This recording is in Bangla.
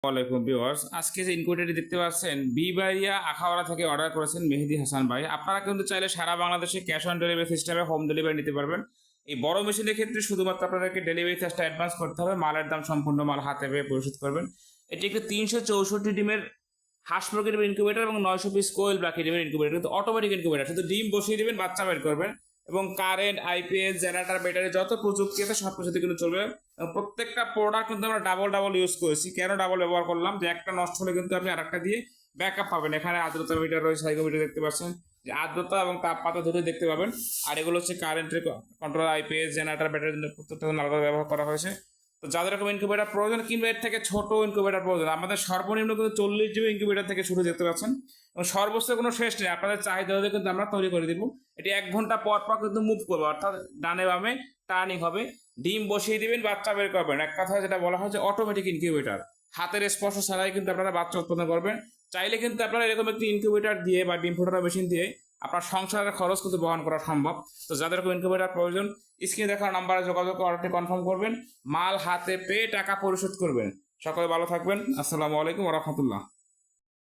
ওয়ালাইকুম ভিউয়ার্স, আজকে যে ইনকুইটারটি দেখতে পাচ্ছেন বিবাড়িয়া আখাউড়া থেকে অর্ডার করেছেন মেহেদি হাসান ভাই। আপনারা কিন্তু চাইলে সারা বাংলাদেশে ক্যাশ অন ডেলিভারি সিস্টেমে হোম ডেলিভারি নিতে পারবেন। এই বড় মেশিনের ক্ষেত্রে শুধুমাত্র আপনাদেরকে ডেলিভারি চার্জটা অ্যাডভান্স করতে হবে, মালের দাম সম্পূর্ণ মাল হাতে পেয়ে পরিশোধ করবেন। এটি একটি 364 ডিমের হাঁস মুরগির ইনকিউবেটর এবং 900 পিস কোয়েল ব্ল্যাকি ডিমের ইনকিউবেটর, কিন্তু অটোমেটিক ইনকিউবেটর, শুধু ডিম বসিয়ে দিবেন, বাচ্চা বের করবেন এবং কারেন্ট, আইপিএস, জেনারেটর, ব্যাটারি যত প্রযুক্তি আছে সব কিছুতে কিন্তু চলবে। এবং প্রত্যেকটা প্রোডাক্ট কিন্তু আমরা ডাবল ডাবল ইউজ করেছি। কেন ডাবল ব্যবহার করলাম? যে একটা নষ্ট হলে কিন্তু আপনি আরেকটা দিয়ে ব্যাকআপ পাবেন। এখানে আর্দ্রতা মিটার রয়েছে, সাইকোমিটার দেখতে পাচ্ছেন, যে আর্দ্রতা এবং তাপমাত্রা দুটোই দেখতে পাবেন। আর এগুলো হচ্ছে কারেন্টের কন্ট্রোল, আইপিএস, জেনারেটর, ব্যাটারির জন্য প্রত্যেকটা আলাদা ব্যবহার করা হয়েছে। তো যাদের এরকম ইনকিউবেটার প্রয়োজন কিংবা এর থেকে ছোট ইনকিউবেটার প্রয়োজন, আমাদের সর্বনিম্ন কিন্তু 40 জিবি ইনকিউবেটার থেকে শুরু দেখতে পাচ্ছেন। এবং সর্বোচ্চ কোনো শেষ নেই, আপনাদের চাহিদা হলে কিন্তু আমরা তৈরি করে দিব। এটি 1 ঘন্টা পর পর কিন্তু মুভ করবে, অর্থাৎ ডানে বামে টার্নিং হবে। ডিম বসিয়ে দিবেন, বাচ্চা বের করবেন। এক কথায় যেটা বলা হয় যে অটোমেটিক ইনকিউবেটার, হাতের স্পর্শ ছাড়াই কিন্তু আপনারা বাচ্চা উৎপাদন করবেন। চাইলে কিন্তু আপনারা এরকম একটি ইনকিউবেটার দিয়ে বা ডিম ফোটানোর মেশিন দিয়ে আপনার সংসারের খরচ কিন্তু বহন করা সম্ভব। তো যাদের ইনকিউবেটার প্রয়োজন, স্ক্রিনে দেখার নাম্বারে যোগাযোগ করে অর্ডারটি কনফার্ম করবেন, মাল হাতে পেয়ে টাকা পরিশোধ করবেন। সকলে ভালো থাকবেন। আসসালামু আলাইকুম ওয়া রাহমাতুল্লাহ।